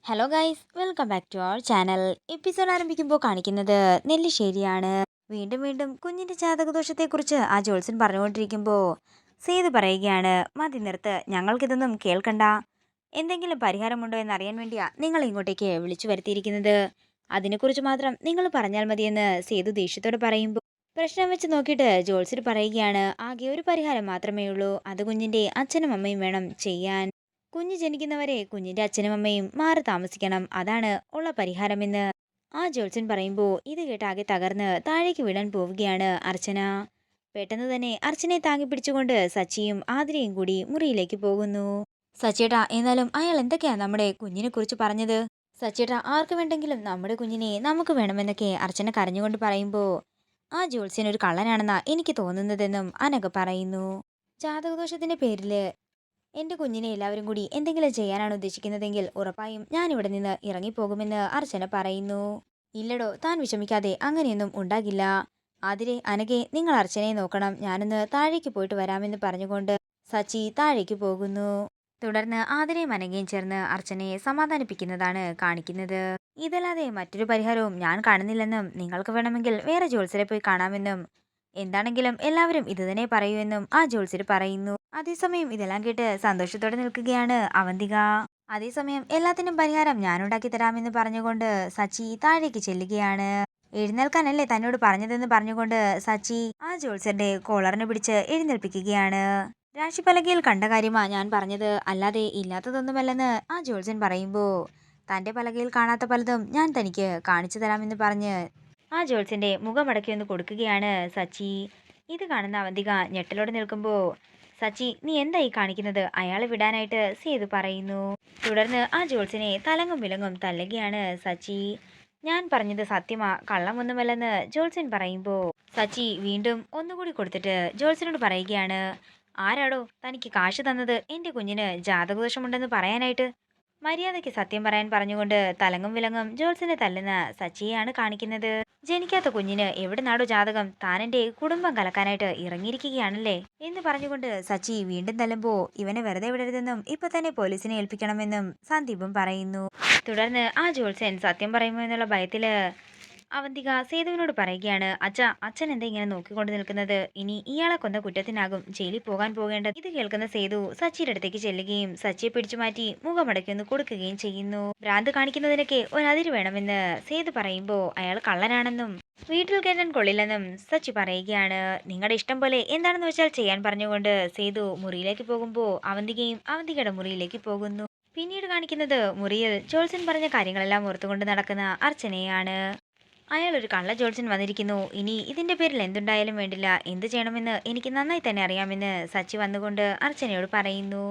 Hello guys, welcome back to our channel. Episode ആരംഭിക്കുമ്പോൾ കാണിക്കുന്നത് നെല്ലിശ്ശേരിയാണ്. വീണ്ടും വീണ്ടും കുഞ്ഞിന്റെ ജാതകദോഷത്തെക്കുറിച്ച് ആ ജോത്സ്യൻ പറഞ്ഞുകൊണ്ടിരിക്കുമ്പോൾ സേതു പറയുകയാണ്, മതി നിർത്ത്, ഞങ്ങൾക്കിതൊന്നും കേൾക്കണ്ട. എന്തെങ്കിലും പരിഹാരമുണ്ടോ എന്നറിയാൻ വേണ്ടിയാ നിങ്ങൾ ഇങ്ങോട്ടേക്ക് വിളിച്ചു വരുത്തിയിരിക്കുന്നത്. അതിനെക്കുറിച്ച് മാത്രം നിങ്ങൾ പറഞ്ഞാൽ മതിയെന്ന് സേതു ദേഷ്യത്തോട് പറയുമ്പോൾ പ്രശ്നം വെച്ച് നോക്കിയിട്ട് ജോത്സ്യർ പറയുകയാണ്, ആകെ ഒരു പരിഹാരം മാത്രമേ ഉള്ളൂ. അത് കുഞ്ഞിന്റെ അച്ഛനും അമ്മയും വേണം ചെയ്യാൻ. കുഞ്ഞ് ജനിക്കുന്നവരെ കുഞ്ഞിന്റെ അച്ഛനും അമ്മയും മാറി താമസിക്കണം. അതാണ് ഉള്ള പരിഹാരമെന്ന് ആ ജോത്സ്യൻ പറയുമ്പോൾ ഇത് കേട്ട് ആകെ തകർന്ന് താഴേക്ക് വീഴാൻ പോവുകയാണ് അർച്ചന. പെട്ടെന്ന് തന്നെ അർച്ചനയെ താങ്ങി പിടിച്ചുകൊണ്ട് സച്ചിയും ആതിരയും കൂടി മുറിയിലേക്ക് പോകുന്നു. സച്ചിയേട്ടാ, എന്നാലും അയാൾ എന്തൊക്കെയാ നമ്മുടെ കുഞ്ഞിനെ കുറിച്ച് പറഞ്ഞത്? സച്ചിയേട്ടാ, ആർക്ക് വേണ്ടെങ്കിലും നമ്മുടെ കുഞ്ഞിനെ നമുക്ക് വേണമെന്നൊക്കെ അർച്ചന കരഞ്ഞുകൊണ്ട് പറയുമ്പോൾ ആ ജോത്സ്യൻ ഒരു കള്ളനാണെന്നാ എനിക്ക് തോന്നുന്നതെന്നും അനഘ പറയുന്നു. ജാതകദോഷത്തിന്റെ പേരില് എന്റെ കുഞ്ഞിനെ എല്ലാവരും കൂടി എന്തെങ്കിലും ചെയ്യാനാണ് ഉദ്ദേശിക്കുന്നതെങ്കിൽ ഉറപ്പായും ഞാൻ ഇവിടെ നിന്ന് ഇറങ്ങിപ്പോകുമെന്ന് അർച്ചന പറയുന്നു. ഇല്ലടോ, താൻ വിഷമിക്കാതെ, അങ്ങനെയൊന്നും ഉണ്ടാകില്ല. ആതിരെ, അനഘെ, നിങ്ങൾ അർച്ചനയെ നോക്കണം, ഞാനൊന്ന് താഴേക്ക് പോയിട്ട് വരാമെന്ന് പറഞ്ഞുകൊണ്ട് സച്ചി താഴേക്ക് പോകുന്നു. തുടർന്ന് ആതിരയും അനഘയും ചേർന്ന് അർച്ചനയെ സമാധാനിപ്പിക്കുന്നതാണ് കാണിക്കുന്നത്. ഇതല്ലാതെ മറ്റൊരു പരിഹാരവും ഞാൻ കാണുന്നില്ലെന്നും നിങ്ങൾക്ക് വേണമെങ്കിൽ വേറെ ജോത്സ്യരെ പോയി കാണാമെന്നും എന്താണെങ്കിലും എല്ലാവരും ഇത് തന്നെ പറയൂ എന്നും ആ ജോത്സ്യർ പറയുന്നു. അതേസമയം ഇതെല്ലാം കേട്ട് സന്തോഷത്തോടെ നിൽക്കുകയാണ് അവന്തിക. അതേസമയം എല്ലാത്തിനും പരിഹാരം ഞാൻ ഉണ്ടാക്കി തരാമെന്ന് പറഞ്ഞുകൊണ്ട് സച്ചി താഴേക്ക് ചെല്ലുകയാണ്. എഴുന്നേൽക്കാനല്ലേ തന്നോട് പറഞ്ഞതെന്ന് പറഞ്ഞുകൊണ്ട് സച്ചി ആ ജോത്സ്യരുടെ കോളറിനെ പിടിച്ച് എഴുന്നേൽപ്പിക്കുകയാണ്. രാശിഫലകയിൽ കണ്ട കാര്യമാ ഞാൻ പറഞ്ഞത്, അല്ലാതെ ഇല്ലാത്തതൊന്നുമല്ലെന്ന് ആ ജോത്സ്യൻ പറയുമ്പോൾ തന്റെ പലകയിൽ കാണാത്ത പലതും ഞാൻ തനിക്ക് കാണിച്ചു തരാമെന്ന് പറഞ്ഞ് ആ ജോത്സ്യന്റെ മുഖമടക്കി ഒന്ന് കൊടുക്കുകയാണ് സച്ചി. ഇത് കാണുന്ന അവന്തിക ഞെട്ടലോടെ നിൽക്കുമ്പോൾ സച്ചി, നീ എന്തായി കാണിക്കുന്നത്? അയാളെ വിടാനായിട്ട് സേതു പറയുന്നു. തുടർന്ന് ആ ജോത്സ്യനെ തലങ്ങും വിലങ്ങും തല്ലുകയാണ് സച്ചി. ഞാൻ പറഞ്ഞത് സത്യമാ, കള്ളമൊന്നുമല്ലെന്ന് ജോത്സ്യൻ പറയുമ്പോൾ സച്ചി വീണ്ടും ഒന്നുകൂടി കൊടുത്തിട്ട് ജോത്സ്യനോട് പറയുകയാണ്, ആരാടോ തനിക്ക് കാശ് തന്നത് എന്റെ കുഞ്ഞിന് ജാതകദോഷമുണ്ടെന്ന് പറയാനായിട്ട്? മര്യാദയ്ക്ക് സത്യം പറയാൻ പറഞ്ഞുകൊണ്ട് തലങ്ങും വിലങ്ങും ജോത്സ്യനെ തല്ലുന്ന സച്ചിയെയാണ് കാണിക്കുന്നത്. ജനിക്കാത്ത കുഞ്ഞിന് എവിടെ നാടോ ജാതകം, താനെന്റെ കുടുംബം കലക്കാനായിട്ട് ഇറങ്ങിയിരിക്കുകയാണല്ലേ എന്ന് പറഞ്ഞുകൊണ്ട് സച്ചി വീണ്ടും തല്ലുമ്പോ ഇവനെ വെറുതെ വിടരുതെന്നും ഇപ്പൊ തന്നെ പോലീസിനെ ഏൽപ്പിക്കണമെന്നും സന്ദീപും പറയുന്നു. തുടർന്ന് ആ ജോത്സ്യൻ സത്യം പറയുമോ എന്നുള്ള ഭയത്തില് അവന്തിക സേതുവിനോട് പറയുകയാണ്, അച്ഛൻ എന്താ ഇങ്ങനെ നോക്കിക്കൊണ്ട് നിൽക്കുന്നത്? ഇനി ഇയാളെ കൊന്ന കുറ്റത്തിനാകും ജയിലിൽ പോകേണ്ടത്. ഇത് കേൾക്കുന്ന സേതു സച്ചിയുടെ അടുത്തേക്ക് ചെല്ലുകയും സച്ചിയെ പിടിച്ചു മാറ്റി മുഖമടക്കി ഒന്ന് കൊടുക്കുകയും ചെയ്യുന്നു. ഭ്രാന്ത് കാണിക്കുന്നതിനൊക്കെ ഒരതിര് വേണമെന്ന് സേതു പറയുമ്പോൾ അയാൾ കള്ളനാണെന്നും വീട്ടിൽ കയറ്റാൻ കൊള്ളില്ലെന്നും സച്ചി പറയുകയാണ്. നിങ്ങളുടെ ഇഷ്ടം പോലെ എന്താണെന്ന് വെച്ചാൽ ചെയ്യാൻ പറഞ്ഞുകൊണ്ട് സേതു മുറിയിലേക്ക് പോകുമ്പോൾ അവന്തികയും അവന്തികയുടെ മുറിയിലേക്ക് പോകുന്നു. പിന്നീട് കാണിക്കുന്നത് മുറിയിൽ ജോത്സ്യൻ പറഞ്ഞ കാര്യങ്ങളെല്ലാം ഓർത്തുകൊണ്ട് നടക്കുന്ന അർച്ചനയാണ്. അയാൾ ഒരു കള്ള ജോത്സ്യൻ വന്നിരിക്കുന്നു, ഇനി ഇതിന്റെ പേരിൽ എന്തുണ്ടായാലും വേണ്ടില്ല, എന്ത് ചെയ്യണമെന്ന് എനിക്ക് നന്നായി തന്നെ അറിയാമെന്ന് സച്ചി വന്നുകൊണ്ട് അർച്ചനയോട് പറയുന്നു.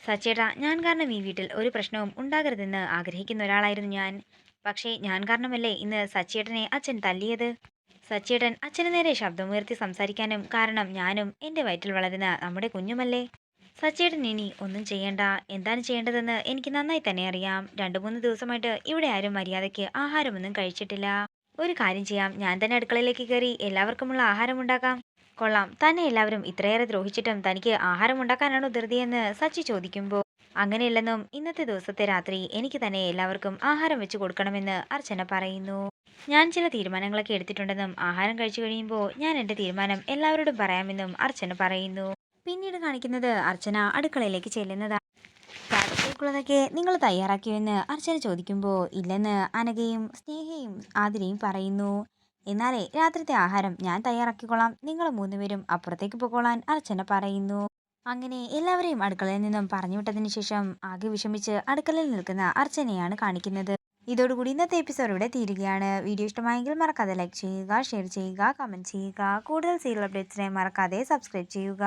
സച്ചേട്ടാ, ഞാൻ കാരണം ഈ വീട്ടിൽ ഒരു പ്രശ്നവും ഉണ്ടാകരുതെന്ന് ആഗ്രഹിക്കുന്ന ഒരാളായിരുന്നു ഞാൻ. പക്ഷേ ഞാൻ കാരണമല്ലേ ഇന്ന് സച്ചിയേട്ടനെ അച്ഛൻ തല്ലിയത്? സച്ചിയേട്ടൻ അച്ഛന് നേരെ ശബ്ദമുയർത്തി സംസാരിക്കാനും കാരണം ഞാനും എന്റെ വയറ്റിൽ വളരുന്ന നമ്മുടെ കുഞ്ഞുമല്ലേ? സച്ചിയേട്ടൻ ഇനി ഒന്നും ചെയ്യണ്ട. എന്താണ് ചെയ്യേണ്ടതെന്ന് എനിക്ക് നന്നായി തന്നെ അറിയാം. 2-3 ദിവസമായിട്ട് ഇവിടെ ആരും മര്യാദയ്ക്ക് ആഹാരമൊന്നും കഴിച്ചിട്ടില്ല. ഒരു കാര്യം ചെയ്യാം, ഞാൻ തന്നെ അടുക്കളയിലേക്ക് കയറി എല്ലാവർക്കുമുള്ള ആഹാരം ഉണ്ടാക്കാം. കൊള്ളാം, തന്നെ എല്ലാവരും ഇത്രയേറെ ദ്രോഹിച്ചിട്ടും തനിക്ക് ആഹാരം ഉണ്ടാക്കാനാണോ ധൃതിയെന്ന് സച്ചി ചോദിക്കുമ്പോൾ അങ്ങനെയല്ലെന്നും ഇന്നത്തെ ദിവസത്തെ രാത്രി എനിക്ക് തന്നെ എല്ലാവർക്കും ആഹാരം വെച്ച് കൊടുക്കണമെന്ന് അർച്ചന പറയുന്നു. ഞാൻ ചില തീരുമാനങ്ങളൊക്കെ എടുത്തിട്ടുണ്ടെന്നും ആഹാരം കഴിച്ചു കഴിയുമ്പോൾ ഞാൻ എന്റെ തീരുമാനം എല്ലാവരോടും പറയാമെന്നും അർച്ചന പറയുന്നു. പിന്നീട് കാണിക്കുന്നത് അർച്ചന അടുക്കളയിലേക്ക് ചെല്ലുന്നതാണ്. രാത്രിക്കുള്ളതൊക്കെ നിങ്ങൾ തയ്യാറാക്കിയോ അർച്ചന ചോദിക്കുമ്പോൾ ഇല്ലെന്ന് അനഘയും സ്നേഹയും ആതിരയും പറയുന്നു. എന്നാലേ രാത്രിത്തെ ആഹാരം ഞാൻ തയ്യാറാക്കിക്കൊള്ളാം, നിങ്ങൾ 3 പേരും അപ്പുറത്തേക്ക് പോയിക്കോളാൻ അർച്ചന പറയുന്നു. അങ്ങനെ എല്ലാവരെയും അടുക്കളയിൽ നിന്നും പറഞ്ഞു വിട്ടതിന് ശേഷം ആകെ വിഷമിച്ച് അടുക്കളയിൽ നിൽക്കുന്ന അർച്ചനയാണ് കാണിക്കുന്നത്. ഇതോടുകൂടി ഇന്നത്തെ എപ്പിസോഡ് ഇവിടെ തീരുകയാണ്. വീഡിയോ ഇഷ്ടമായെങ്കിൽ മറക്കാതെ ലൈക്ക് ചെയ്യുക, ഷെയർ ചെയ്യുക, കമന്റ് ചെയ്യുക. കൂടുതൽ സീരിയൽ അപ്ഡേറ്റ്സിനായി മറക്കാതെ സബ്സ്ക്രൈബ് ചെയ്യുക.